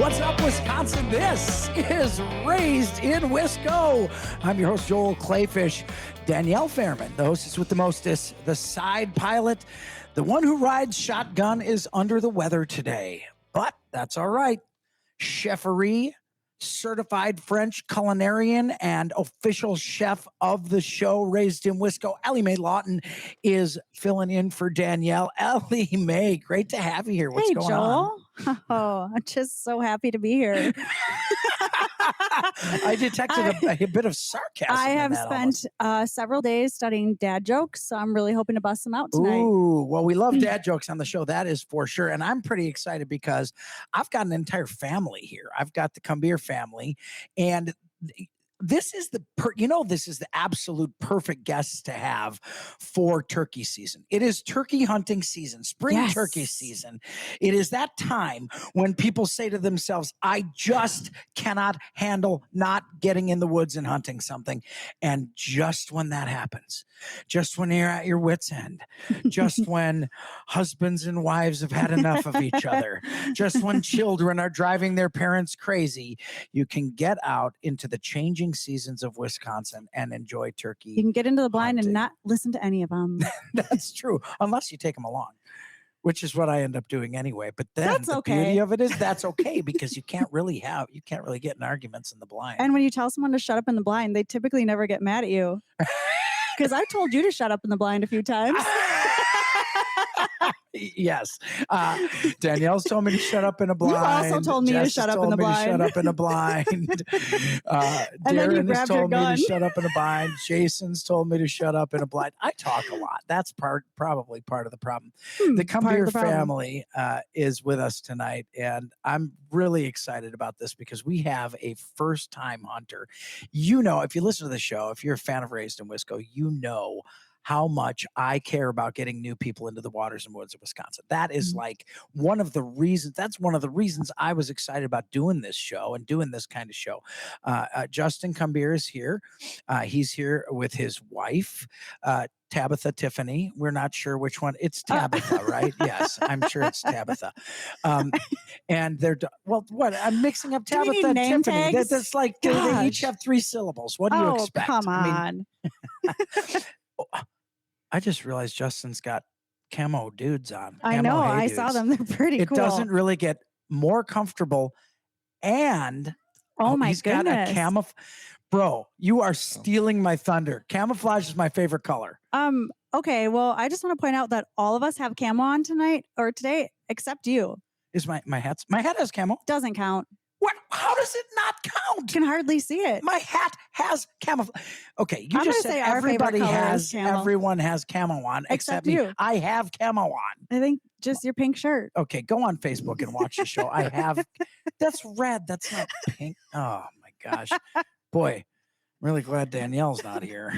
What's up, Wisconsin? This is Raised in Wisco. I'm your host, Joel Clayfish. Danielle Fairman, the hostess with the mostest, the side pilot, the one who rides shotgun, is under the weather today. But that's all right. Cheferie, certified French culinarian and official chef of the show, Raised in Wisco, Ellie Mae Lawton, is filling in for Danielle. Ellie Mae, great to have you here. What's going on? Oh, I'm just so happy to be here. I detected a bit of sarcasm. I have in that spent several days studying dad jokes, so I'm really hoping to bust them out tonight. Ooh, well, we love dad jokes on the show. That is for sure. And I'm pretty excited because I've got an entire family here. I've got the Cumbir family, and this is this is the absolute perfect guest to have for turkey season. It is turkey hunting season, spring turkey season. It is that time when people say to themselves, I just cannot handle not getting in the woods and hunting something. And just when that happens, just when you're at your wit's end, just when husbands and wives have had enough of each other, just when children are driving their parents crazy, you can get out into the changing seasons of Wisconsin and enjoy turkey. You can get into the blind hunting. and not listen to any of them. That's true, unless you take them along, which is what I end up doing anyway. But then That's the okay. beauty of it is that's okay because you can't really get in arguments in the blind. And when you tell someone to shut up in the blind, they typically never get mad at you. Because I told you to shut up in the blind a few times. Yes. Danielle's told me to shut up in a blind. You've also told me to shut up in the blind. Shut up in a blind. Darren has told me to shut up in a blind. Jason's told me to shut up in a blind. I talk a lot. That's probably part of the problem. The Cumbir family is with us tonight, and I'm really excited about this because we have a first-time hunter. You know, if you listen to the show, if you're a fan of Raised in Wisco, you know how much I care about getting new people into the waters and woods of Wisconsin. That is like one of the reasons I was excited about doing this show and doing this kind of show. Justin Cumbir is here. He's here with his wife, Tabitha Tiffany. We're not sure which one. It's Tabitha, right? Yes, I'm sure it's Tabitha. And they're, what? I'm mixing up Tabitha and Tiffany. That's like, they each have 3 syllables. What do you expect? Come on. I just realized Justin's got camo dudes on. I know. I saw them. They're pretty cool. It doesn't really get more comfortable. And he's got a camouflage. Bro, you are stealing my thunder. Camouflage is my favorite color. Okay. Well, I just want to point out that all of us have camo on tonight or today, except you. Is my hat has camo? Doesn't count. What? How does it not count? Can hardly see it. My hat has camouflage. Okay, you I'm just said everybody everyone has camo on except me. You. I have camo on. I think just your pink shirt. Okay, go on Facebook and watch the show. I have. That's red. That's not pink. Oh my gosh, boy, I'm really glad Danielle's not here.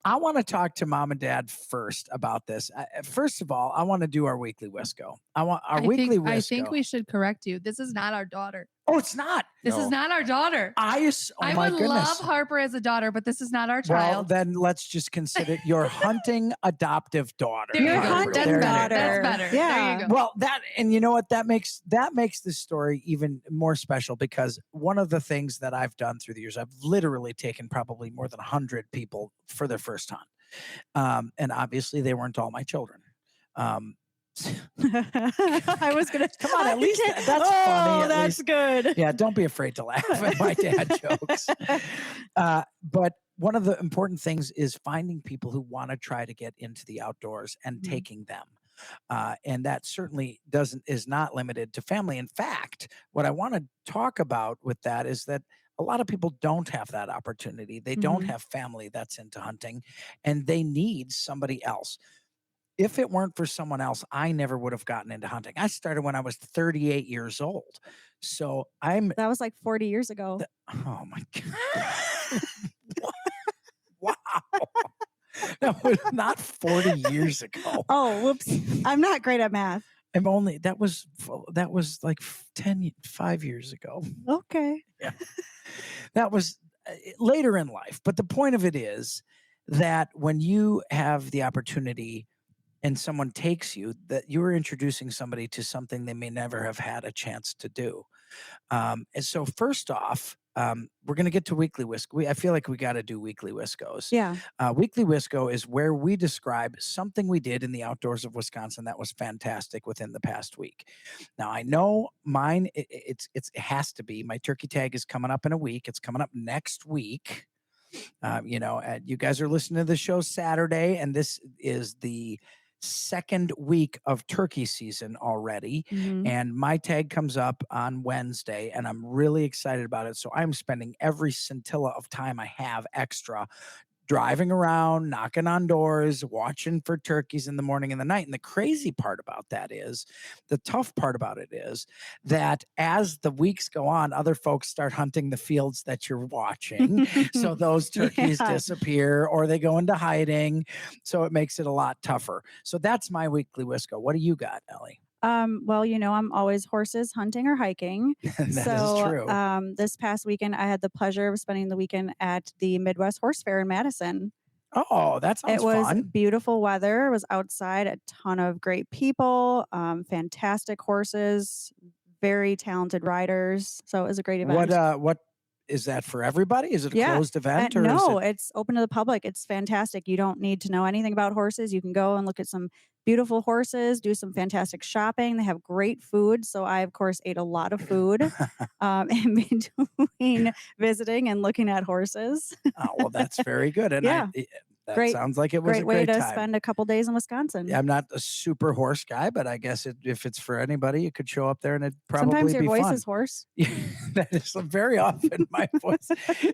I want to talk to mom and dad first about this. First of all, I want to do our weekly Wisco. I think we should correct you. This is not our daughter. Oh, it's not. This is not our daughter. I would love Harper as a daughter, but this is not our child. Well, then let's just consider it your hunting adoptive daughter. Your hunting daughter. That's better. Yeah. There you go. Well, and you know what? That makes the story even more special because one of the things that I've done through the years, I've literally taken probably more than 100 people for their first hunt. And obviously they weren't all my children. I was gonna come on. At least that's funny. That's good. Yeah, don't be afraid to laugh at my dad jokes. But one of the important things is finding people who want to try to get into the outdoors and taking them. And that certainly is not limited to family. In fact, what I want to talk about with that is that a lot of people don't have that opportunity. They don't have family that's into hunting, and they need somebody else. If it weren't for someone else, I never would have gotten into hunting. I started when I was 38 years old. So that was like 40 years ago. Oh my God. Wow. That was not 40 years ago. Oh, whoops. I'm not great at math. That was like 5 years ago. Okay. Yeah. That was later in life. But the point of it is that when you have the opportunity and someone takes you, that you're introducing somebody to something they may never have had a chance to do. And so first off, we're going to get to Weekly Wisco. I feel like we got to do Weekly Wiscos. Yeah. Weekly Wisco is where we describe something we did in the outdoors of Wisconsin that was fantastic within the past week. Now, I know mine, it has to be. My turkey tag is coming up in a week. It's coming up next week. You guys are listening to the show Saturday, and this is the second week of turkey season already. And my tag comes up on Wednesday, and I'm really excited about it. So I'm spending every scintilla of time I have extra driving around, knocking on doors, watching for turkeys in the morning and the night. And the crazy part about that is, the tough part about it is that as the weeks go on, other folks start hunting the fields that you're watching. So those turkeys disappear or they go into hiding. So it makes it a lot tougher. So that's my Weekly Wisco. What do you got, Ellie? Well, I'm always horses, hunting or hiking. That is true. This past weekend, I had the pleasure of spending the weekend at the Midwest Horse Fair in Madison. Oh, that sounds It was fun. beautiful weather. It was outside, a ton of great people, fantastic horses, very talented riders. So it was a great event. What is that for everybody? Is it a closed event? Or no, it's open to the public. It's fantastic. You don't need to know anything about horses. You can go and look at some beautiful horses, do some fantastic shopping. They have great food. So I, of course, ate a lot of food in between visiting and looking at horses. Oh, well, that's very good. And that sounds like it was great a way great to time. spend a couple days in Wisconsin. Yeah, I'm not a super horse guy, but I guess if it's for anybody, you could show up there and it'd probably Sometimes your be voice fun. is hoarse. That is very often my voice.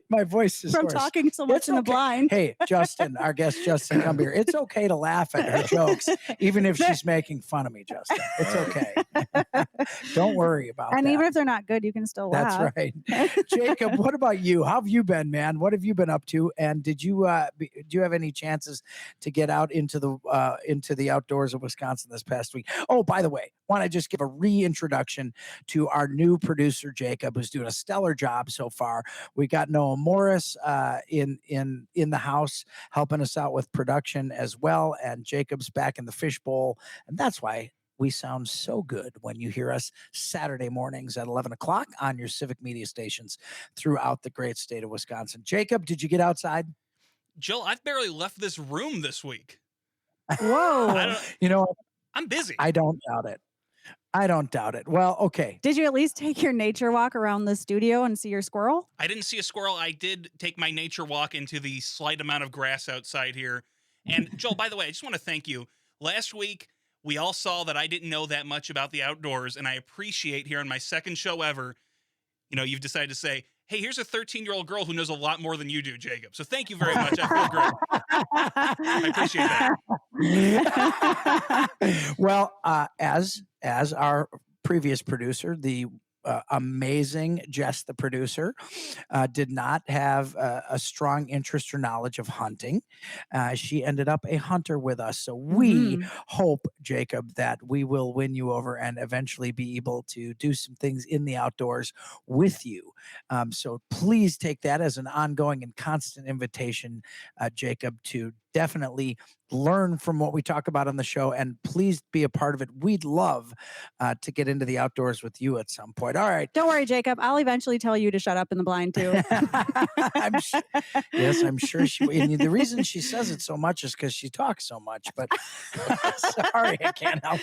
My voice is from hoarse. talking so much It's in the okay. blind. Hey, Justin, our guest Justin Cumbier. It's okay to laugh at her jokes, even if she's making fun of me, Justin. It's okay. Don't worry about that. And even if they're not good, you can still laugh. That's right. Jacob, what about you? How have you been, man? What have you been up to? And did you do you have any chances to get out into the outdoors of Wisconsin this past week? Oh, by the way, want to just give a reintroduction to our new producer, Jacob, who's doing a stellar job so far. We got Noah Morris in the house helping us out with production as well, and Jacob's back in the fishbowl, and that's why we sound so good when you hear us Saturday mornings at 11 o'clock on your civic media stations throughout the great state of Wisconsin. Jacob, did you get outside? Jill, I've barely left this room this week. Whoa. I'm busy. I don't doubt it. I don't doubt it. Well, okay. Did you at least take your nature walk around the studio and see your squirrel? I didn't see a squirrel. I did take my nature walk into the slight amount of grass outside here. And Joel, by the way, I just want to thank you. Last week, we all saw that I didn't know that much about the outdoors, and I appreciate here on my second show ever, you've decided to say, hey, here's a 13-year-old girl who knows a lot more than you do, Jacob. So thank you very much. I feel great. I appreciate that. Well, as our previous producer, the amazing Jess, the producer, did not have a strong interest or knowledge of hunting. She ended up a hunter with us. So we hope, Jacob, that we will win you over and eventually be able to do some things in the outdoors with you. So please take that as an ongoing and constant invitation, Jacob, to definitely learn from what we talk about on the show, and please be a part of it. We'd love to get into the outdoors with you at some point. All right. Don't worry, Jacob. I'll eventually tell you to shut up in the blind too. I'm sure she. And the reason she says it so much is because she talks so much. But sorry, I can't help.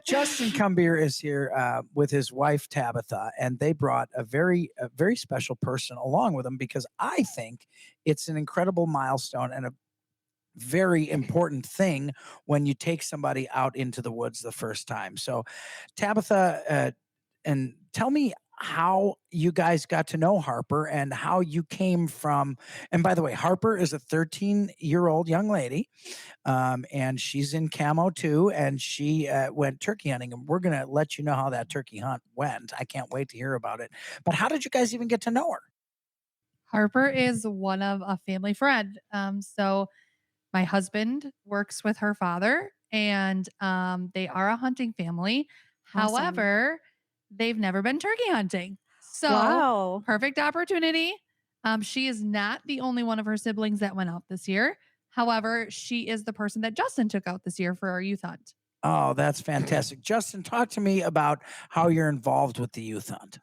Justin Cumbier is here with his wife Tabitha, and they brought a very special person along with them, because I think it's an incredible milestone and a very important thing when you take somebody out into the woods the first time. So Tabitha, and tell me how you guys got to know Harper and how you came from, and by the way, Harper is a 13-year-old young lady, and she's in camo too, and she went turkey hunting, and we're going to let you know how that turkey hunt went. I can't wait to hear about it. But how did you guys even get to know her? Harper is one of a family friend. So my husband works with her father, and they are a hunting family. Awesome. However, they've never been turkey hunting. So perfect opportunity. She is not the only one of her siblings that went out this year. However, she is the person that Justin took out this year for our youth hunt. Oh, that's fantastic. Justin, talk to me about how you're involved with the youth hunt.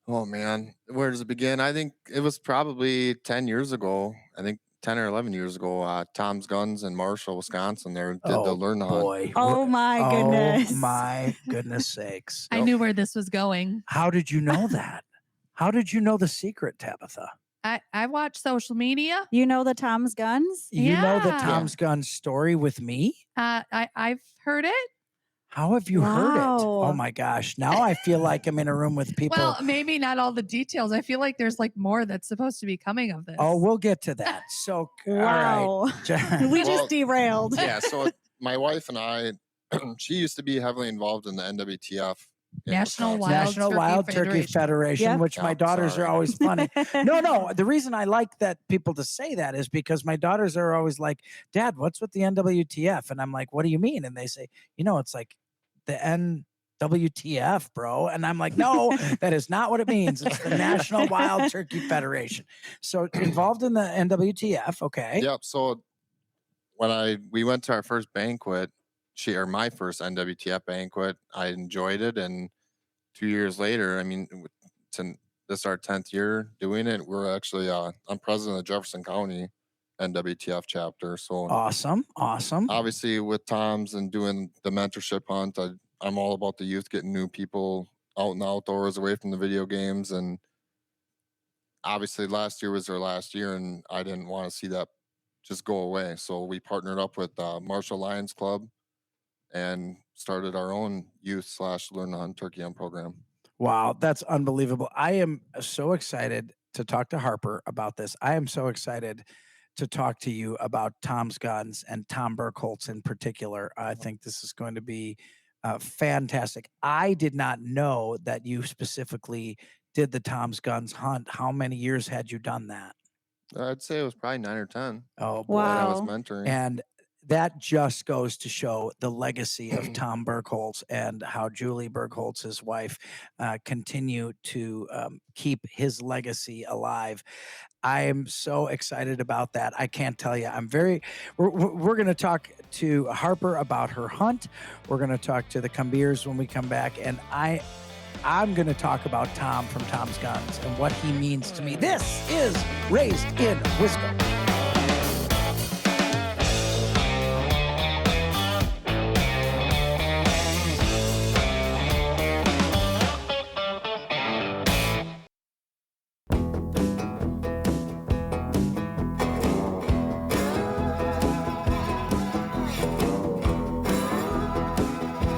Oh man, where does it begin? I think it was probably 10 years ago. I think 10 or 11 years ago. Tom's Guns in Marshall, Wisconsin. There did the Learn to Hunt. Boy. Oh my goodness. Oh my goodness sakes. I knew where this was going. How did you know that? How did you know the secret, Tabitha? I watch social media. You know the Tom's Guns? You know the Yeah. Tom's Gun story with me? I've heard it. How have you heard it? Oh Wow. my gosh. Now I feel like I'm in a room with people. Well, maybe not all the details. I feel like there's like more that's supposed to be coming of this. Oh, we'll get to that. So, Wow. all right. We Well, just derailed. Yeah, so my wife and I, she used to be heavily involved in the NWTF. in National Wisconsin. Wild National Turkey Wild Turkey Federation. Federation, Yep. which my Yeah, daughters are sorry. always funny. No, the reason I like that people to say that is because my daughters are always like, Dad, what's with the NWTF? And I'm like, what do you mean? And they say, it's like the NWTF, bro. And I'm like, no, that is not what it means. It's the National Wild Turkey Federation. So involved in the NWTF, okay. Yep. So when we went to our first banquet, my first NWTF banquet, I enjoyed it. And 2 years later, I mean, this is our 10th year doing it. We're actually, I'm president of Jefferson County NWTF chapter. So Awesome. obviously with Tom's and doing the mentorship hunt, I'm all about the youth, getting new people out in the outdoors, away from the video games. And obviously last year was their last year, and I didn't want to see that just go away. So we partnered up with Marshall Lions Club and started our own youth/learn to hunt turkey hunt program. Wow, that's unbelievable. I am so excited to talk to Harper about this. I am so excited to talk to you about Tom's Guns and Tom Burkholz in particular. I think this is going to be fantastic. I did not know that you specifically did the Tom's Guns hunt. How many years had you done that? I'd say it was probably 9 or 10 Oh, boy. when I was Wow. mentoring. And that just goes to show the legacy of Tom Burkholz and how Julie Burkholz, his wife, continue to keep his legacy alive. I am so excited about that. I can't tell you. We're going to talk to Harper about her hunt. We're going to talk to the Cumbiers when we come back. And I'm going to talk about Tom from Tom's Guns and what he means to me. This is Raised in Wisco.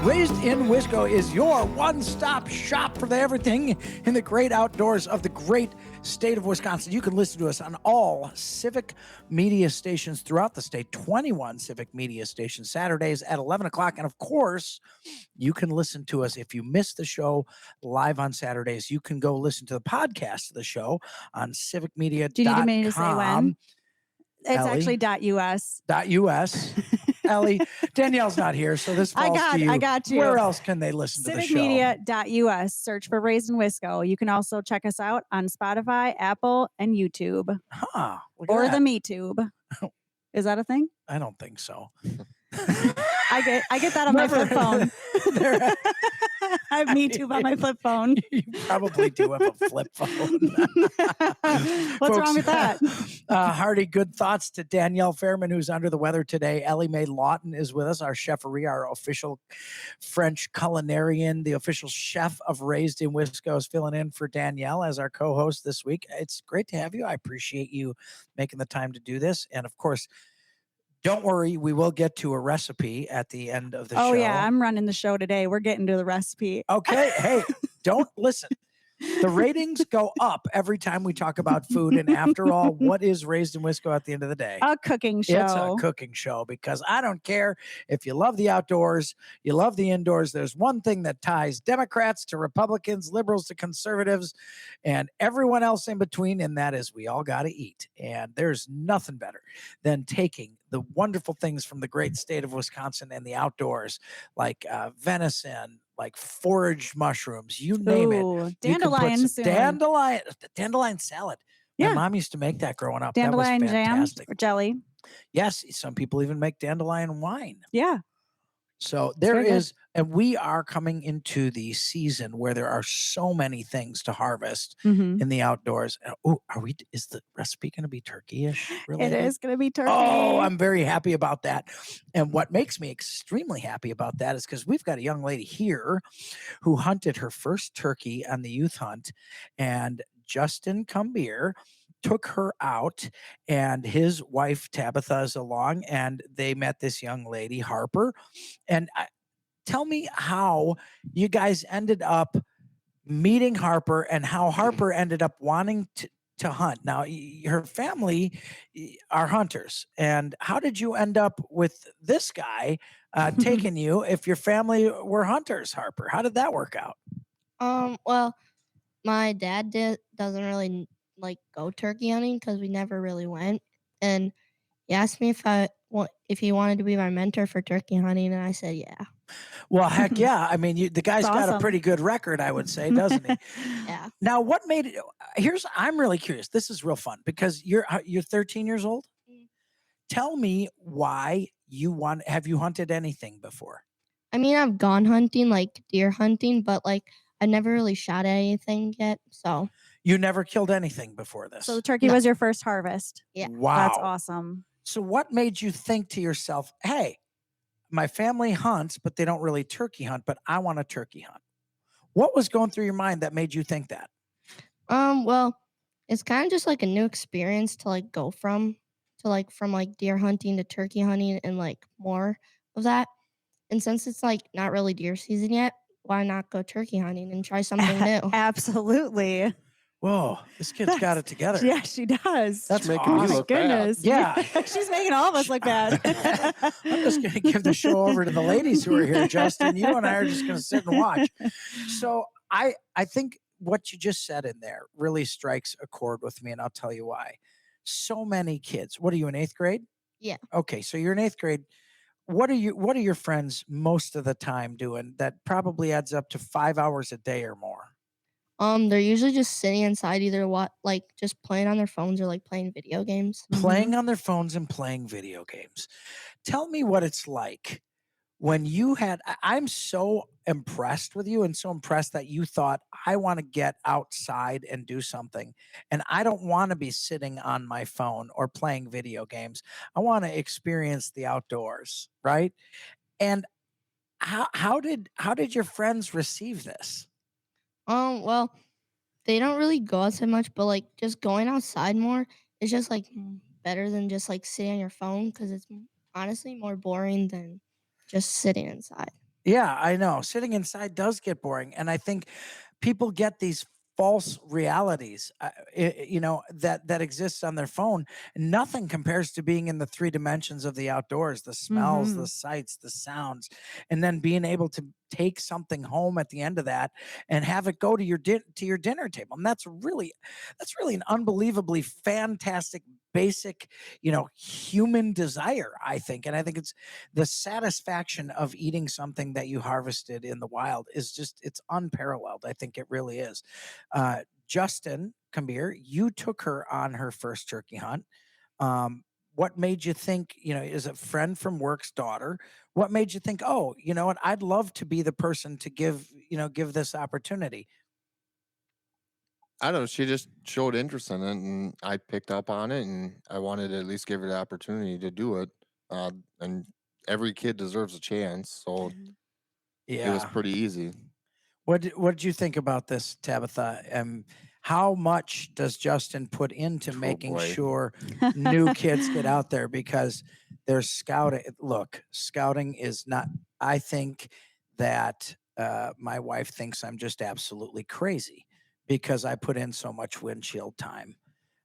Raised in Wisco is your one-stop shop for everything in the great outdoors of the great state of Wisconsin. You can listen to us on all civic media stations throughout the state, 21 civic media stations, Saturdays at 11 o'clock. And of course, you can listen to us if you miss the show live on Saturdays. You can go listen to the podcast of the show on civicmedia.com. Do you need me to say when? It's Ellie? actually .us. .us. Ellie, Danielle's not here, so this falls to you. I got you. Where else can they listen to the show? Civicmedia.us. Search for Raised in Wisco. You can also check us out on Spotify, Apple, and YouTube. Huh. Look at Or that. the MeTube. Is that a thing? I don't think so. I get that on my flip phone. There- I have MeTube on my flip phone. You probably do have a flip phone. What's wrong with that? Hearty good thoughts to Danielle Fairman, who's under the weather today. Ellie Mae Lawton is with us, our cheferie, our official French culinarian, the official chef of Raised in Wisco, is filling in for Danielle as our co-host this week. It's great to have you. I appreciate you making the time to do this. And of course, don't worry, we will get to a recipe at the end of the show. Oh, yeah. I'm running the show today. We're getting to the recipe. Okay. Hey, don't listen. The ratings go up every time we talk about food. And after all, what is Raised in Wisco at the end of the day? A cooking show. It's a cooking show, because I don't care if you love the outdoors, you love the indoors. There's one thing that ties Democrats to Republicans, liberals to conservatives, and everyone else in between, and that is we all got to eat. And there's nothing better than taking the wonderful things from the great state of Wisconsin and the outdoors, like venison, like foraged mushrooms, you name it. Ooh, You can put dandelion some soon. dandelion salad. My Yeah. mom used to make that growing up. Dandelion that was jam fantastic. or jelly. Yes, some people even make dandelion wine. Yeah. So there very good. is, and we are coming into the season where there are so many things to harvest Mhm. in the outdoors. Oh, is the recipe going to be turkey-ish It related? is going to be turkey. Oh, I'm very happy about that. And what makes me extremely happy about that is because we've got a young lady here who hunted her first turkey on the youth hunt, and Justin Cumbier took her out, and his wife Tabitha is along, and they met this young lady, Harper. And tell me how you guys ended up meeting Harper and how Harper ended up wanting to hunt. Now, her family are hunters. And how did you end up with this guy taking you if your family were hunters, Harper? How did that work out? Well, my dad doesn't really like go turkey hunting because we never really went, and he asked me if he wanted to be my mentor for turkey hunting, and I said yeah. Well, heck yeah. I mean, the guy's That's got a awesome. pretty good record, I would say, doesn't he? Yeah. Now, what made it? I'm really curious. This is real fun because you're 13 years old. Mm. Tell me why have you hunted anything before? I mean, I've gone hunting, like deer hunting, but like I never really shot at anything yet. So You never killed anything before this. So the turkey No. was your first harvest. Yeah. Wow. That's awesome. So what made you think to yourself, hey, my family hunts, but they don't really turkey hunt, but I want to turkey hunt? What was going through your mind that made you think that? Well, it's kind of just like a new experience to like go from deer hunting to turkey hunting and like more of that. And since it's like not really deer season yet, why not go turkey hunting and try something new? Absolutely. Whoa, this kid's got it together. Yeah, she does. That's making me awesome. look bad. Goodness. Yeah. She's making all of us look bad. I'm just going to give the show over to the ladies who are here, Justin. You and I are just going to sit and watch. So I think what you just said in there really strikes a chord with me, and I'll tell you why. So many kids. What are you in 8th grade? Yeah. Okay, so you're in 8th grade. What are your friends most of the time doing that probably adds up to 5 hours a day or more? They're usually just sitting inside, either just playing on their phones or like playing video games. Playing on their phones and playing video games. Tell me what it's like when you had. I'm so impressed with you and so impressed that you thought, I want to get outside and do something. And I don't want to be sitting on my phone or playing video games. I want to experience the outdoors, right? And how did your friends receive this? Well, they don't really go outside much, but like just going outside more is just like better than just like sitting on your phone because it's honestly more boring than just sitting inside. Yeah, I know. Sitting inside does get boring. And I think people get these false realities, that exists on their phone. Nothing compares to being in the 3 dimensions of the outdoors, the smells, the sights, the sounds, and then being able to take something home at the end of that and have it go to your dinner table. And that's really an unbelievably fantastic, basic, human desire, I think. And I think it's the satisfaction of eating something that you harvested in the wild is it's unparalleled. I think it really is. Justin Cumbier, you took her on her first turkey hunt. What made you think, is a friend from work's daughter? What made you think, oh, you know what, I'd love to be the person to give this opportunity? I don't know. She just showed interest in it, and I picked up on it, and I wanted to at least give her the opportunity to do it. And every kid deserves a chance, so it was Yeah. pretty easy. What did you think about this, Tabitha? How much does Justin put into making boy. sure new kids get out there? Because there's scouting. Look, scouting is not. I think that my wife thinks I'm just absolutely crazy because I put in so much windshield time.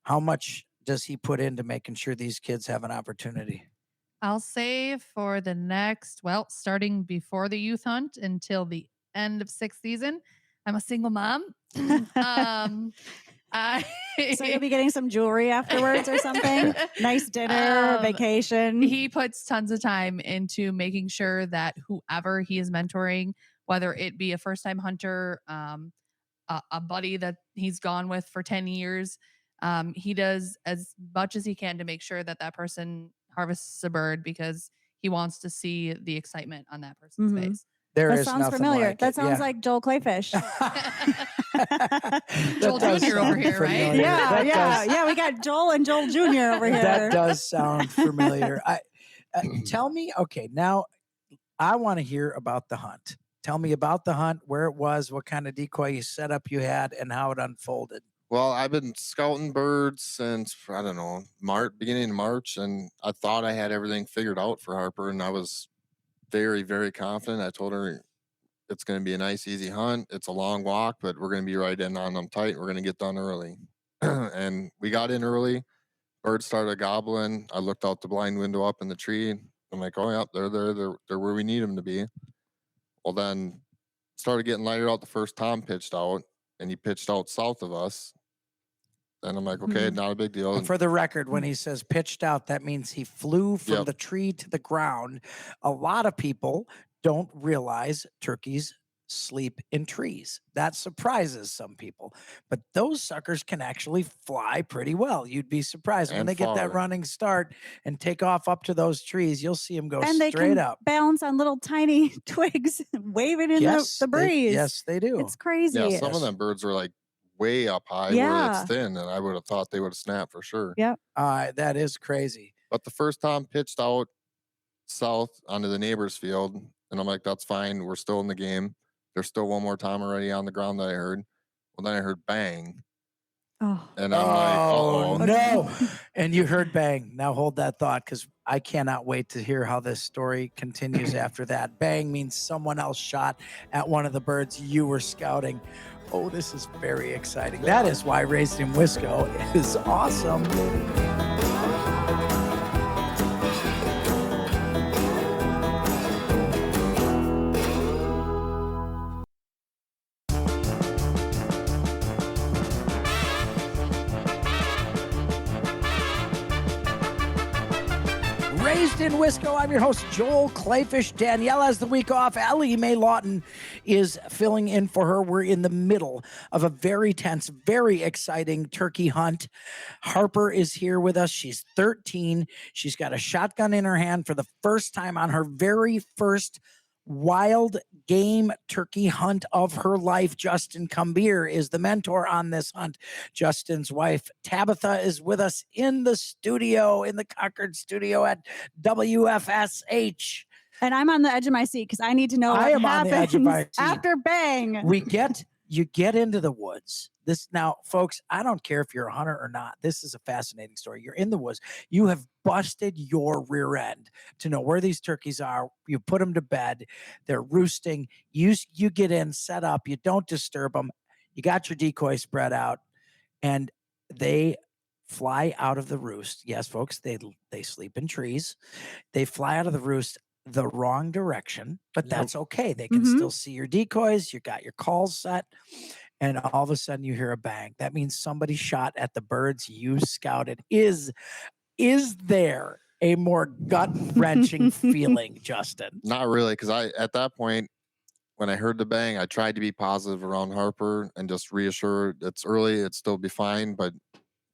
How much does he put into making sure these kids have an opportunity? I'll say for the starting before the youth hunt until the end of 6th season, I'm a single mom. So you'll be getting some jewelry afterwards or something? Nice dinner, vacation. He puts tons of time into making sure that whoever he is mentoring, whether it be a first-time hunter, a buddy that he's gone with for 10 years, He does as much as he can to make sure that that person harvests a bird because he wants to see the excitement on that person's Mhm. face. There That is sounds nothing familiar. like That it. sounds Yeah. like Joel Clayfish. Joel That does Jr. over sound here, right? familiar. Yeah, That yeah, does- yeah. We got Joel and Joel Jr. over here. That does sound familiar. Tell me, okay, now I want to hear about the hunt. Tell me about the hunt, where it was, what kind of decoy setup you had, and how it unfolded. Well, I've been scouting birds since, I don't know, beginning of March, and I thought I had everything figured out for Harper, and I was very, very confident. I told her it's going to be a nice, easy hunt. It's a long walk, but we're going to be right in on them tight. We're going to get done early. And we got in early. Birds started gobbling. I looked out the blind window up in the tree. I'm like, oh, yeah, they're where we need them to be. Well, then started getting lighter out. The first Tom pitched out, and he pitched out south of us. And I'm like, okay, not a big deal. For the record, when he says pitched out, that means he flew from Yep. the tree to the ground. A lot of people don't realize turkeys sleep in trees. That surprises some people, but those suckers can actually fly pretty well. You'd be surprised when And they get that far. running start and take off up to those trees. You'll see them go And they straight can up. balance on little tiny twigs, waving in the breeze. Yes, they do. It's crazy. Yeah, some of Yes. them birds are like way up high where Yeah. it's thin, and I would have thought they would have snapped for sure. Yep. That is crazy. But the first Tom pitched out south onto the neighbor's field, and I'm like, that's fine. We're still in the game. There's still one more Tom already on the ground that I heard. Well, then I heard bang, Oh. and I'm like, Oh, uh-oh. no. And you heard bang. Now hold that thought because I cannot wait to hear how this story continues after that. Bang means someone else shot at one of the birds you were scouting. Oh, this is very exciting. That is why Raised in Wisco is awesome. Raised in Wisco, I'm your host, Joel Clayfish. Danielle has the week off. Ellie Mae Lawton is filling in for her. We're in the middle of a very tense, very exciting turkey hunt. Harper is here with us. She's 13. She's got a shotgun in her hand for the first time on her very first wild game turkey hunt of her life. Justin Cumbier is the mentor on this hunt. Justin's wife, Tabitha, is with us in the studio, in the Concord studio at WFSH. And I'm on the edge of my seat because I need to know I what am on the edge of my happens seat. after bang. You get into the woods. This now, folks, I don't care if you're a hunter or not. This is a fascinating story. You're in the woods. You have busted your rear end to know where these turkeys are. You put them to bed. They're roosting. You get in, set up. You don't disturb them. You got your decoy spread out, and they fly out of the roost. Yes, folks, they sleep in trees. They fly out of the roost the wrong direction, but that's okay. They can still see your decoys. You got your calls set, and all of a sudden you hear a bang. That means somebody shot at the birds you scouted. Is there a more gut-wrenching feeling, Justin? Not really, because at that point, when I heard the bang, I tried to be positive around Harper and just reassure it's early, it'd still be fine, but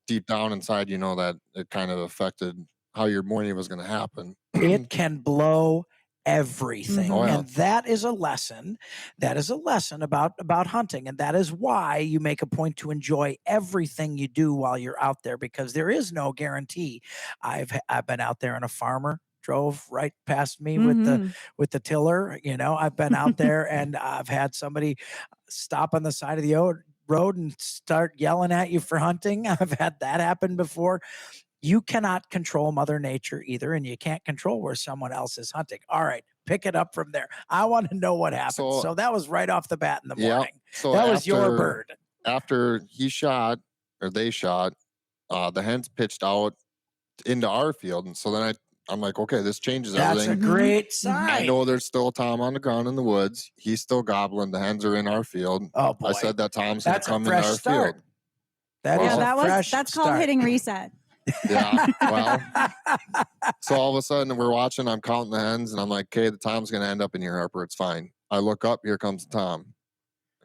deep down inside, you know that it kind of affected how your morning was going to happen. It can blow everything. Oh, yeah. And that is a lesson. That is a lesson about hunting. And that is why you make a point to enjoy everything you do while you're out there, because there is no guarantee. I've been out there and a farmer drove right past me with the tiller. You know, I've been out there and I've had somebody stop on the side of the road and start yelling at you for hunting. I've had that happen before. You cannot control Mother Nature either, and you can't control where someone else is hunting. All right, pick it up from there. I want to know what happened. So that was right off the bat in the morning. So that was your bird. After he shot, or they shot, the hens pitched out into our field. And so then I'm like, okay, this changes That's everything. a great sign. I know there's still a Tom on the ground in the woods. He's still gobbling. The hens are in our field. Oh, boy. I said that Tom's going to come into our start. field. That's called hitting reset. Yeah. Well, so all of a sudden we're watching, I'm counting the hens, and I'm like, okay, the Tom's going to end up in here, Harper. It's fine. I look up, here comes the Tom.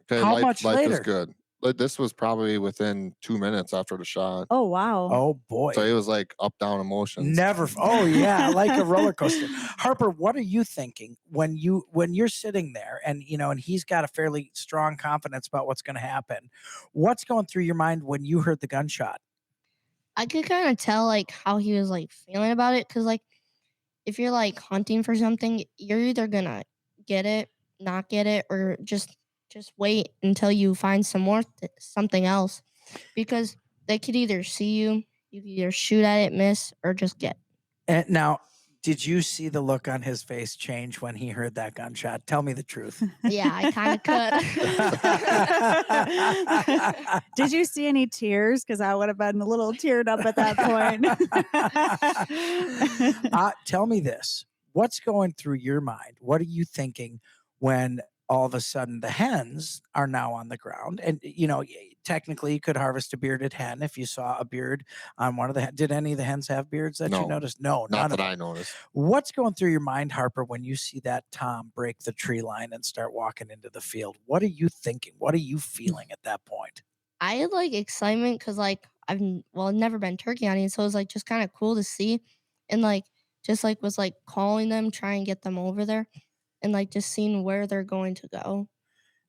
Okay, How much life later? is good. Like, this was probably within 2 minutes after the shot. Oh wow. Oh boy. So it was like up down emotions. Never. Oh yeah, like a roller coaster. Harper, what are you thinking when you're sitting there and and he's got a fairly strong confidence about what's going to happen? What's going through your mind when you heard the gunshot? I could kind of tell like how he was like feeling about it, because like if you're like hunting for something, you're either gonna get it, not get it, or just wait until you find something else, because they could either see you, you could either shoot at it, miss, or just get. And now, did you see the look on his face change when he heard that gunshot? Tell me the truth. Yeah, I kind of could. Did you see any tears? Because I would have been a little teared up at that point. Tell me this. What's going through your mind? What are you thinking when all of a sudden the hens are now on the ground? And, technically you could harvest a bearded hen if you saw a beard on one of the Did any of the hens have beards that you No. noticed? No, Not none that of I them. noticed. What's going through your mind, Harper, when you see that tom break the tree line and start walking into the field? What are you thinking? What are you feeling at that point? I had like excitement because like I've never been turkey hunting, so it was like just kind of cool to see, and like just like was like calling them, trying to get them over there, and like just seeing where they're going to go.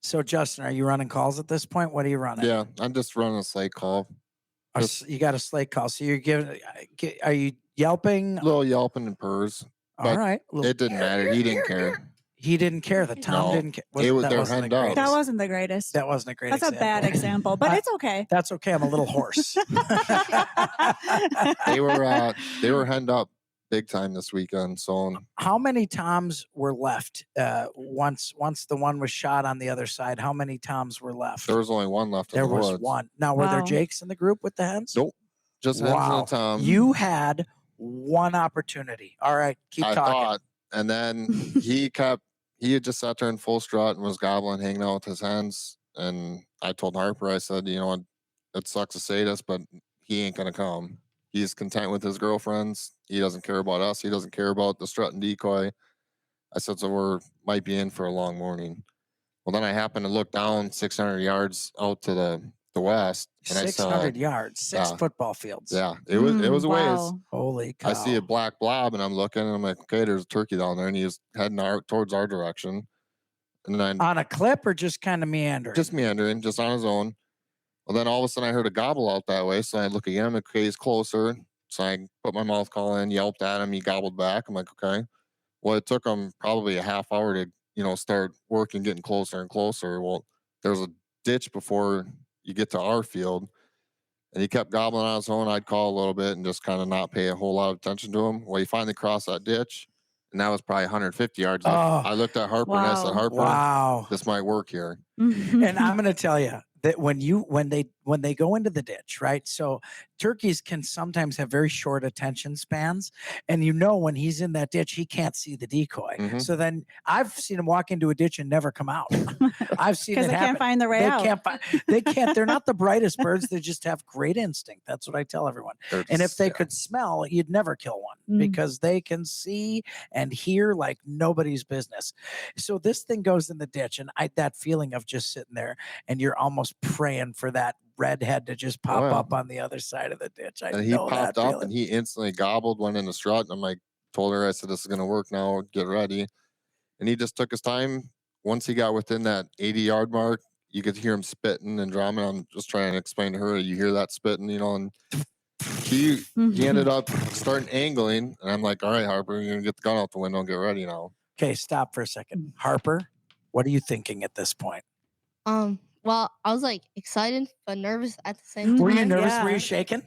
So, Justin, are you running calls at this point? What are you running? Yeah, I'm just running a slate call. You got a slate call. So you're giving. Are you yelping? A little yelping and purrs. All but right. It didn't matter. He didn't care. He didn't care. The tom No, didn't care. they were wasn't the henned up. greatest. That wasn't the greatest. That wasn't a great That's example. a bad example, but it's okay. That's okay. I'm a little hoarse. They were henned up big time this weekend. So How many toms were left? Once the one was shot on the other side, how many toms were left? there was only one left in There the was woods. one. Now, were there Wow. Jakes in the group with the hens? Nope. Just hens Wow. and a tom. You had one opportunity. All right, keep I talking. thought. And then he had just sat there in full strut and was gobbling, hanging out with his hens. And I told Harper, I said, it sucks to say this, but he ain't going to come. He's content with his girlfriends. He doesn't care about us. He doesn't care about the strut and decoy. I said, so we might be in for a long morning. Well, then I happened to look down 600 yards out to the west. And 600 yards, six Yeah. football fields. Yeah, it was a ways. Wow. Holy cow. I see a black blob and I'm looking and I'm like, okay, there's a turkey down there. And he was heading towards our direction. And then On a clip or just kind of meandering? just meandering, just on his own. Well, then all of a sudden I heard a gobble out that way. So I look again, okay, he's closer. So I put my mouth call in, yelped at him. He gobbled back. I'm like, okay. Well, it took him probably a half hour to, start working, getting closer and closer. Well, there's a ditch before you get to our field. And he kept gobbling on his own. I'd call a little bit and just kind of not pay a whole lot of attention to him. Well, he finally crossed that ditch. And that was probably 150 yards. Oh. I looked at Harper and I said, Wow. Harper, Wow. this might work here. And I'm going to tell you that when they go into the ditch, right? So turkeys can sometimes have very short attention spans, and when when he's in that ditch, he can't see the decoy. Mhm. So then I've seen him walk into a ditch and never come out. I've seen it Because they happen. can't find their way They out. can't find. They can't. They're not the brightest birds. They just have great instinct. That's what I tell everyone. They're And if just- they yeah. could smell, you'd never kill one Mm. because they can see and hear like nobody's business. So this thing goes in the ditch, and that feeling of just sitting there and you're almost praying for that redhead to just pop Wow. up on the other side of the ditch. I And he know popped that up feeling. and he instantly gobbled, went in the strut. And I'm like, told her, I said, this is going to work now. Get ready. And he just took his time. Once he got within that 80-yard mark, you could hear him spitting and drumming. I'm just trying to explain to her, you hear that spitting, and he ended up starting angling. And I'm like, all right, Harper, you're going to get the gun out the window and get ready now. Okay, stop for a second. Harper, what are you thinking at this point? Well, I was like excited but nervous at the same time. Were you nervous? Were Yeah. you shaking?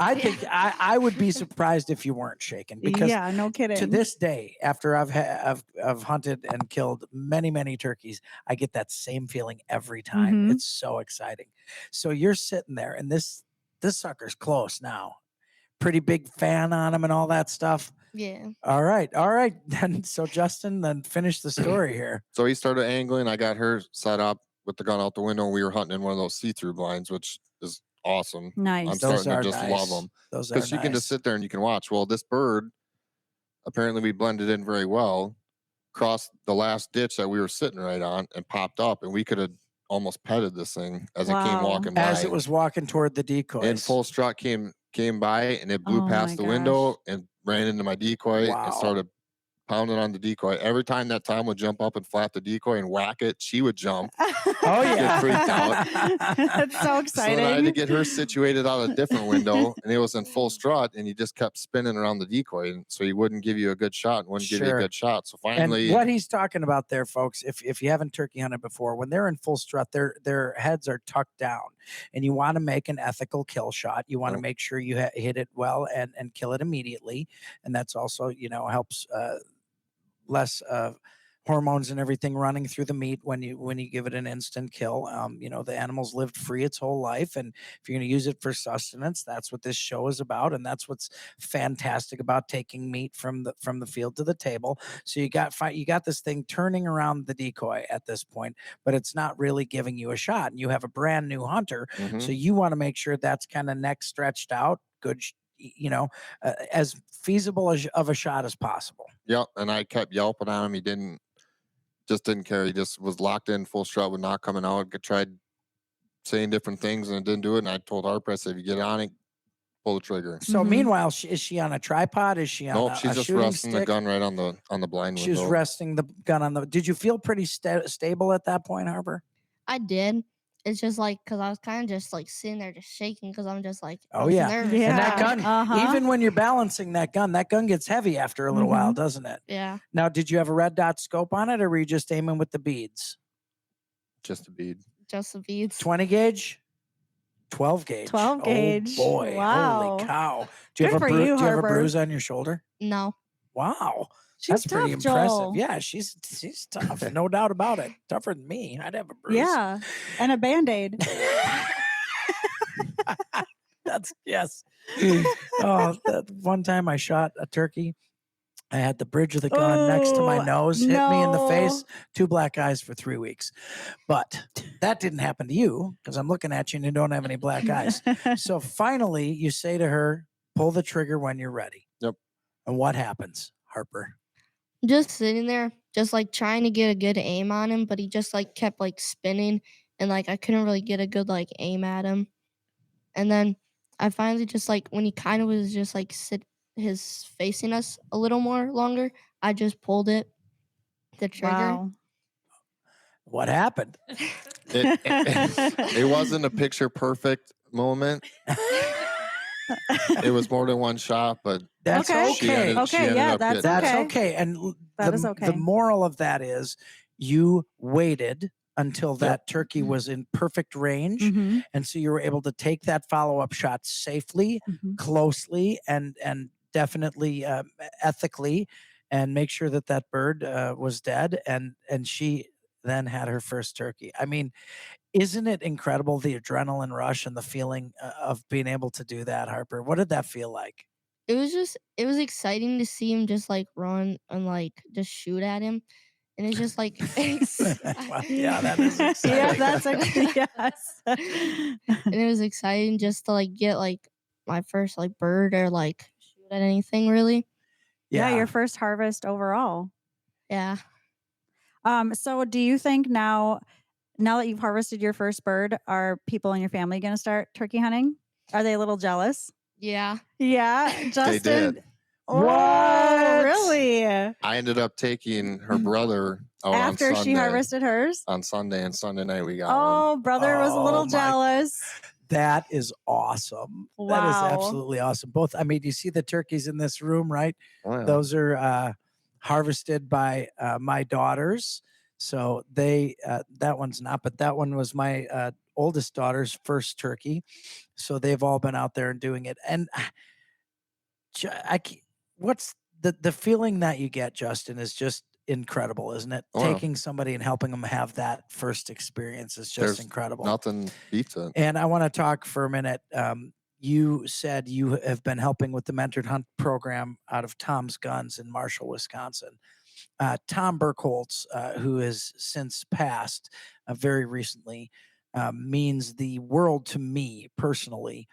I think I would be surprised if you weren't shaking, because yeah, no kidding. to this day, after I've hunted and killed many turkeys, I get that same feeling every time. Mhm. It's so exciting. So you're sitting there, and this sucker's close now. Pretty big fan on him and all that stuff. Yeah. All right. Then so Justin, then finish the story here. So he started angling. I got her set up with the gun out the window. And we were hunting in one of those see-through blinds, which is awesome. Nice. I'm Those starting are to just nice. love them. Those are Because you can just sit there and you can watch. Well, this bird, apparently we blended in very well, crossed the last ditch that we were sitting right on and popped up. And we could have almost petted this thing as it came Wow. walking by. As it was walking toward the decoys. in full strut came by, and it blew Oh past my the gosh. window and ran into my decoy Wow. and started pounding on the decoy. Every time that Tom would jump up and flap the decoy and whack it, she would jump. Oh Get yeah. freaked out. That's so So then I had to exciting. get her situated out a different window, and it was in full strut, and he just kept spinning around the decoy, and so he wouldn't give you a good shot and wouldn't give you a Sure. good shot. So And finally, what he's talking about there, folks, if you haven't turkey hunted before, when they're in full strut, their heads are tucked down, and you want to make an ethical kill shot. You want to Right. make sure you hit it well and kill it immediately, and that's also helps less hormones and everything running through the meat when you give it an instant kill. The animal's lived free its whole life, and if you're going to use it for sustenance, that's what this show is about, and that's what's fantastic about taking meat from the field to the table. So you got this thing turning around the decoy at this point, but it's not really giving you a shot, and you have a brand new hunter, Mhm. so you want to make sure that's kind of neck stretched out, good. As feasible of a shot as possible. Yep, and I kept yelping at him. He didn't care. He just was locked in full strut, was not coming out. Tried saying different things and it didn't do it. And I told Harper, I said, if you get on it, pull the trigger. So Mhm. meanwhile, is she on a tripod? Is she on Nope, a she's just shooting resting the stick? gun right on the blind She was window. resting the gun on the. Did you feel pretty stable at that point, Harper? I did. It's just like because I was kind of just like sitting there just shaking because I'm just like I Oh was yeah, nervous. and that Yeah. gun, Uh-huh. even when you're balancing that gun gets heavy after a little while, Mhm. doesn't it? Yeah. Now, did you have a red dot scope on it, or were you just aiming with the beads? Just a bead. Just the beads. 20 gauge, 12 gauge, 12 gauge. Oh boy, Wow. holy cow! Do you Good have a for you, do you have a Harper. bruise on your shoulder? No. Wow. She's That's pretty tough, impressive. Joel. Yeah, she's tough, no doubt about it. Tougher than me. I'd have a bruise. Yeah, and a Band-Aid. That's yes. Oh, that one time I shot a turkey. I had the bridge of the gun next to my Oh, nose, hit me in the face, no. 2 black eyes for 3 weeks. But that didn't happen to you because I'm looking at you and you don't have any black eyes. So finally, you say to her, pull the trigger when you're ready. Yep. And what happens, Harper? Just sitting there, just like trying to get a good aim on him, but he just like kept like spinning and like I couldn't really get a good like aim at him. And then I finally just like when he kind of was just like his facing us a little more longer, I just pulled the trigger. Wow. What happened? It wasn't a picture perfect moment. It was more than one shot, but That's Okay. she ended Yeah, up that's getting That's okay. okay. And That the, is the okay. moral of that is you waited until that turkey was in perfect range. Mhm. And so you were able to take that follow-up shot safely, Mhm. closely, and definitely ethically, and make sure that bird was dead. And she then had her first turkey. I mean, isn't it incredible, the adrenaline rush and the feeling of being able to do that, Harper? What did that feel like? It was exciting to see him just like run and like just shoot at him. And it's just like Well, yeah, that is Yeah, exciting. that's okay. Yes. and it was exciting just to like get like my first like bird or like shoot at anything really. Yeah, Yeah. your first harvest overall. Yeah. So do you think now that you've harvested your first bird, are people in your family going to start turkey hunting? Are they a little jealous? Yeah. Yeah, Justin. did. Oh, What? really? I ended up taking her brother out After on Sunday. she harvested hers? On Sunday, and Sunday night we got one. Oh, brother was a Oh, little my- jealous. That is awesome. That is Wow. absolutely awesome. Both, I mean, you see the turkeys in this room, right? Oh, yeah. Those are harvested by my daughters. So they, that one's not, but that one was my oldest daughter's first turkey. So they've all been out there and doing it. And what's the feeling that you get, Justin, is just incredible, isn't it? Oh, yeah. Taking somebody and helping them have that first experience is just There's incredible. Nothing beats it. And I want to talk for a minute. You said you have been helping with the Mentored Hunt program out of Tom's Guns in Marshall, Wisconsin. Tom Burkholz, who has since passed very recently, means the world to me personally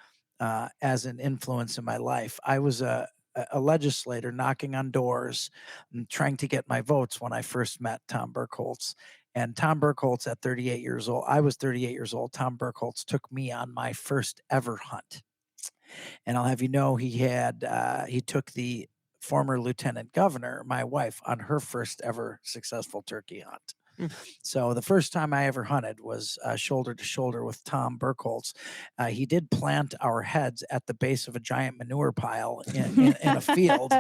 as an influence in my life. I was a legislator knocking on doors and trying to get my votes when I first met Tom Burkholz. And Tom Burkholz at 38 years old, I was 38 years old. Tom Burkholz took me on my first ever hunt. And I'll have you know, he took the former lieutenant governor, my wife, on her first ever successful turkey hunt. So the first time I ever hunted was shoulder to shoulder with Tom Burkholz. He did plant our heads at the base of a giant manure pile in a field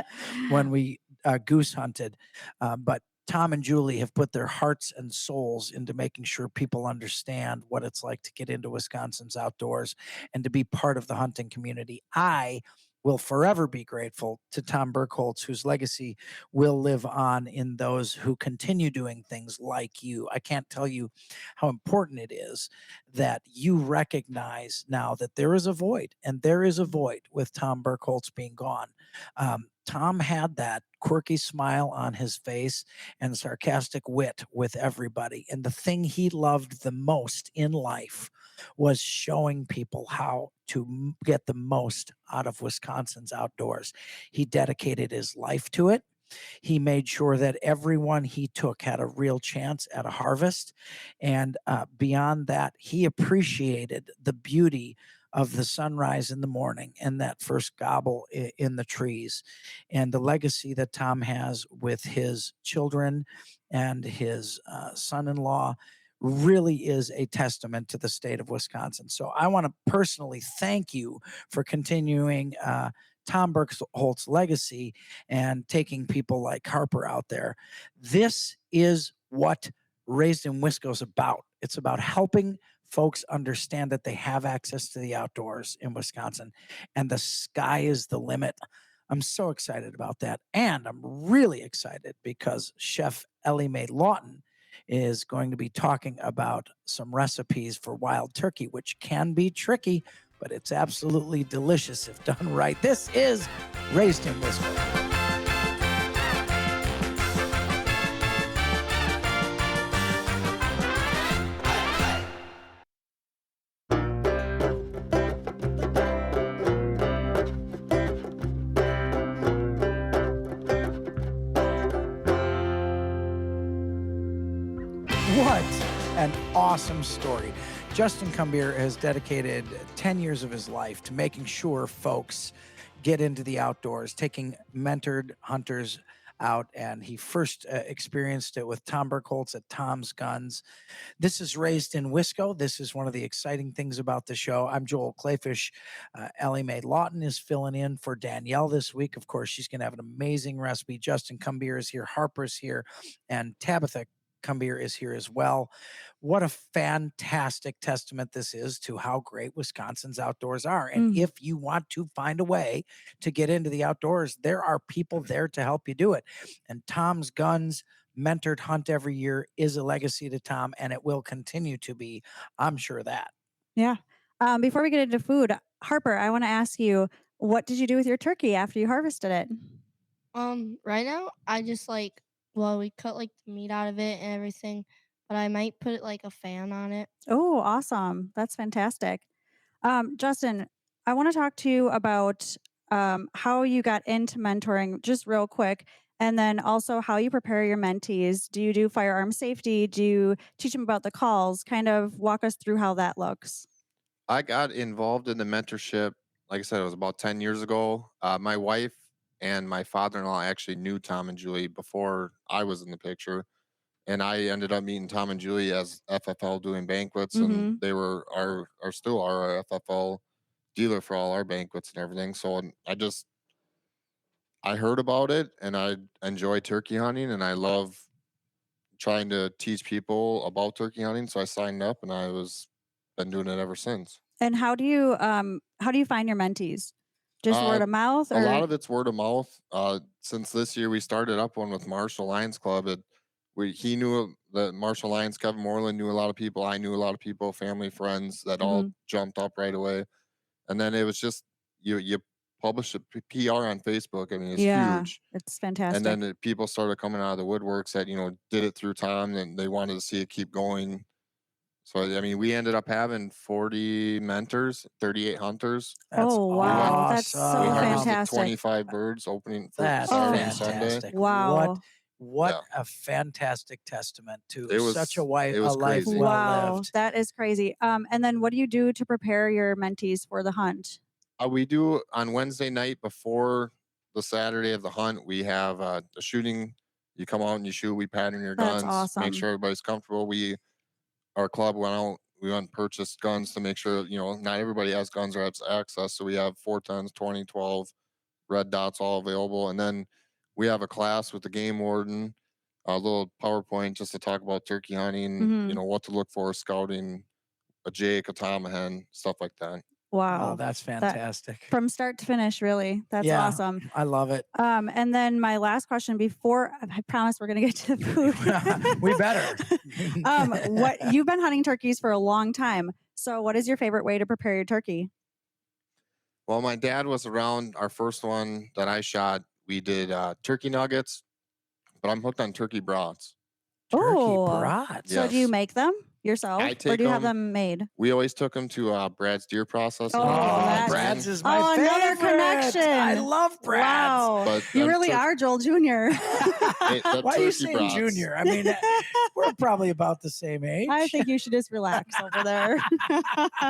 when we goose hunted. But Tom and Julie have put their hearts and souls into making sure people understand what it's like to get into Wisconsin's outdoors and to be part of the hunting community. I will forever be grateful to Tom Burkholz, whose legacy will live on in those who continue doing things like you. I can't tell you how important it is that you recognize now that there is a void, and there is a void with Tom Burkholz being gone. Tom had that quirky smile on his face and sarcastic wit with everybody. And the thing he loved the most in life was showing people how to get the most out of Wisconsin's outdoors. He dedicated his life to it. He made sure that everyone he took had a real chance at a harvest. And beyond that, he appreciated the beauty of the sunrise in the morning and that first gobble in the trees. And the legacy that Tom has with his children and his son-in-law really is a testament to the state of Wisconsin. So I want to personally thank you for continuing Tom Burkholz's legacy and taking people like Harper out there. This is what Raised in Wisco is about. It's about helping folks understand that they have access to the outdoors in Wisconsin, and the sky is the limit. I'm so excited about that. And I'm really excited because Chef Ellie Mae Lawton is going to be talking about some recipes for wild turkey, which can be tricky, but it's absolutely delicious if done right. This is Raised in Wisco. What an awesome story. Justin Cumbier has dedicated 10 years of his life to making sure folks get into the outdoors, taking mentored hunters out, and he first experienced it with Tom Burkholz at Tom's Guns. This is Raised in Wisco. This is one of the exciting things about the show. I'm Joel Clayfish. Ellie Mae Lawton is filling in for Danielle this week. Of course, she's going to have an amazing recipe. Justin Cumbier is here. Harper's here. And Tabitha Cumbier is here as well. What a fantastic testament this is to how great Wisconsin's outdoors are. And if you want to find a way to get into the outdoors, there are people there to help you do it. And Tom's Guns mentored hunt every year is a legacy to Tom, and it will continue to be. I'm sure of that. Yeah. Before we get into food, Harper, I want to ask you, what did you do with your turkey after you harvested it? Right now, I just we cut the meat out of it and everything, but I might put a fan on it. Oh, awesome. That's fantastic. Justin, I want to talk to you about how you got into mentoring, just real quick, and then also how you prepare your mentees. Do you do firearm safety? Do you teach them about the calls? Kind of walk us through how that looks. I got involved in the mentorship, like I said, it was about 10 years ago. My wife and my father-in-law actually knew Tom and Julie before I was in the picture. And I ended up meeting Tom and Julie as FFL doing banquets, and they are still our FFL dealer for all our banquets and everything. So I heard about it, and I enjoy turkey hunting, and I love trying to teach people about turkey hunting. So I signed up, and been doing it ever since. And how do you find your mentees? Just word of mouth? A lot of it's word of mouth. Since this year we started up one with Marshall Lions Club. He knew the Marshall Lions. Kevin Moreland knew a lot of people. I knew a lot of people, family, friends that all jumped up right away. And then it was just you publish a PR on Facebook. I mean, it's huge. It's fantastic. And then people started coming out of the woodworks that did it through Tom, and they wanted to see it keep going. So, I mean, we ended up having 40 mentors, 38 hunters. Oh, wow. That's so we fantastic. 25 birds opening for That's Saturday and fantastic. Sunday. Wow. What What Yeah. a fantastic testament to It was- such a it was life crazy. well Wow, lived. that is crazy. And then what do you do to prepare your mentees for the hunt? We do on Wednesday night before the Saturday of the hunt. We have a shooting. You come out and you shoot. We pattern your That's guns. awesome. Make sure everybody's comfortable. Our club went out. We went and purchased guns to make sure not everybody has guns or has access. So we have 410s, 20, 12, red dots all available, and then we have a class with the game warden. A little PowerPoint just to talk about turkey hunting. Mhm. What to look for, scouting, a jake, a tom, a hen, stuff like that. Wow. Oh, that's fantastic. From start to finish, really. That's Yeah. awesome. I love it. And then my last question before I promise we're going to get to the food. We better. What you've been hunting turkeys for a long time. So what is your favorite way to prepare your turkey? Well, my dad was around our first one that I shot. We did turkey nuggets, but I'm hooked on turkey brats. Turkey Oh. brats. So do you Yes. make them yourself I or take do you have 'em- them made? We always took them to Brad's deer processing. Oh, that- Brad's is my Oh, favorite. another connection. I love Brad's. Wow. But You them really are Joel Jr. the Why are you turkey saying brats. junior? I mean, we're probably about the same age. I think you should just relax over there.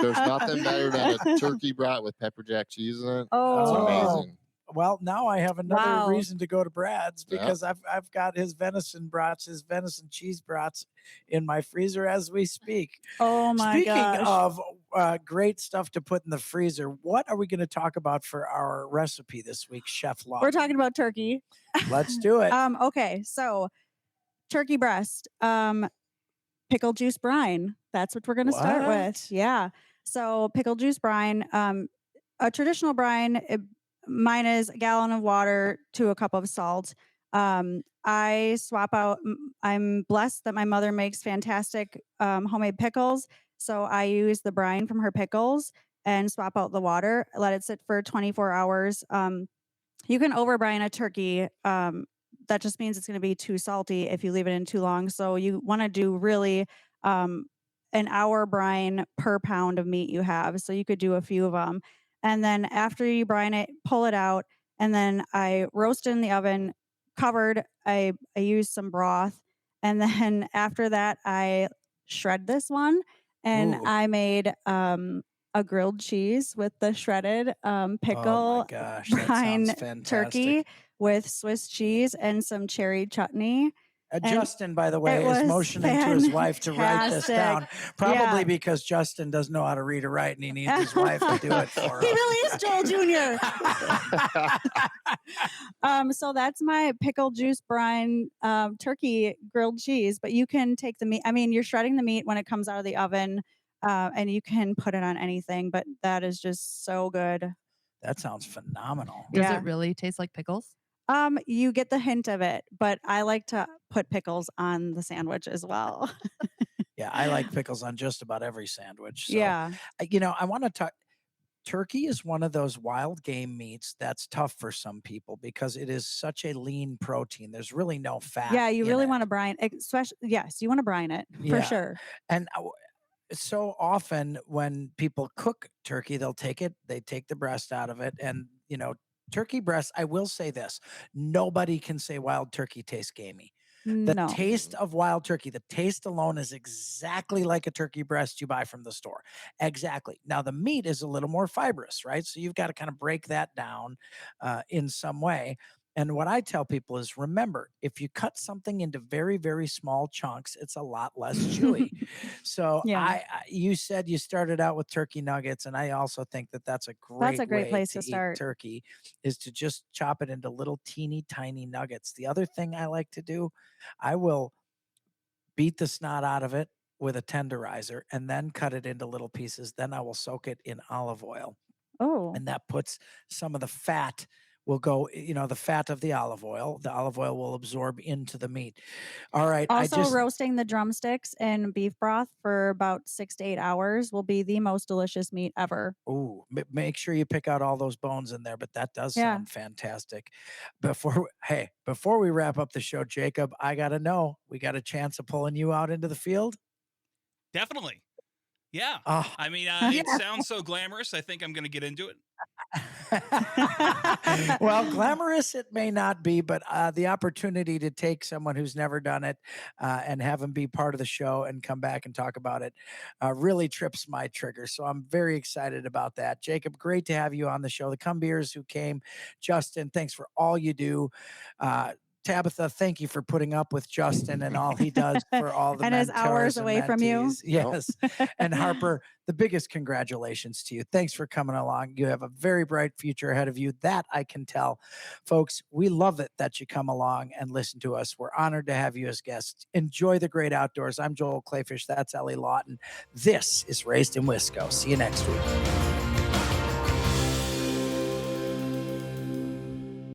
There's nothing better than a turkey brat with pepper jack cheese in it. It's Oh. amazing. Well, now I have another Wow. reason to go to Brad's Yeah. because I've got his venison brats, his venison cheese brats in my freezer as we speak. Oh my Speaking gosh. of great stuff to put in the freezer, what are we going to talk about for our recipe this week, Chef Law? We're talking about turkey. Let's do it. Okay, so turkey breast, pickle juice brine. That's what we're going to start What? with. Yeah. So pickle juice brine, a traditional brine, mine is a gallon of water to a cup of salt. I swap out. I'm blessed that my mother makes fantastic homemade pickles. So I use the brine from her pickles and swap out the water, let it sit for 24 hours. You can over brine a turkey. That just means it's going to be too salty if you leave it in too long. So you want to do really an hour brine per pound of meat you have. So you could do a few of them. And then after you brine it, pull it out. And then I roast it in the oven, covered. I use some broth. And then after that, I shred this one. And Ooh. I made a grilled cheese with the shredded pickle Oh my gosh, that brine sounds fantastic. turkey with Swiss cheese and some cherry chutney. Justin, by the way, it is was motioning to his wife to write this down. fantastic. Probably Yeah. because Justin doesn't know how to read or write, and he needs his wife to do it for He him. really is Joel Jr. So that's my pickle juice brine turkey grilled cheese. But you can take the meat. I mean, you're shredding the meat when it comes out of the oven, and you can put it on anything. But that is just so good. That sounds phenomenal. Does Yeah. it really taste like pickles? You get the hint of it, but I like to put pickles on the sandwich as well. Yeah, I like pickles on just about every sandwich. So, Yeah. I want to talk. Turkey is one of those wild game meats that's tough for some people because it is such a lean protein. There's really no fat. Yeah, you in really it. want to brine, especially, yes, you want to brine it for Yeah. sure. And so often when people cook turkey, they take the breast out of it. And, turkey breast, I will say this, nobody can say wild turkey tastes gamey. The No. taste of wild turkey, the taste alone is exactly like a turkey breast you buy from the store. Exactly. Now, the meat is a little more fibrous, right? So you've got to kind of break that down in some way. And what I tell people is remember, if you cut something into very, very small chunks, it's a lot less chewy. So Yeah. you said you started out with turkey nuggets, and I also think that that's a great great way place to to eat start. turkey is to just chop it into little teeny tiny nuggets. The other thing I like to do, I will beat the snot out of it with a tenderizer and then cut it into little pieces. Then I will soak it in olive oil, Oh, and that puts some of the fat will go, the fat of the olive oil will absorb into the meat. All right. also roasting the drumsticks in beef broth for about 6 to 8 hours will be the most delicious meat ever. Ooh, make sure you pick out all those bones in there, but that does Yeah. sound fantastic. Before we wrap up the show, Jacob, I got to know, we got a chance of pulling you out into the field? Definitely. Yeah. Oh, I mean, it sounds so glamorous. I think I'm going to get into it. Well, glamorous it may not be, but the opportunity to take someone who's never done it and have them be part of the show and come back and talk about it really trips my trigger. So I'm very excited about that. Jacob, great to have you on the show. The Cum Beers who came, Justin, thanks for all you do. Tabitha, thank you for putting up with Justin and all he does for all the And his mentors hours and away from you. mentees. Yes. And Harper, the biggest congratulations to you. Thanks for coming along. You have a very bright future ahead of you. That I can tell. Folks, we love it that you come along and listen to us. We're honored to have you as guests. Enjoy the great outdoors. I'm Joel Clayfish. That's Ellie Lawton. This is Raised in Wisco. See you next week.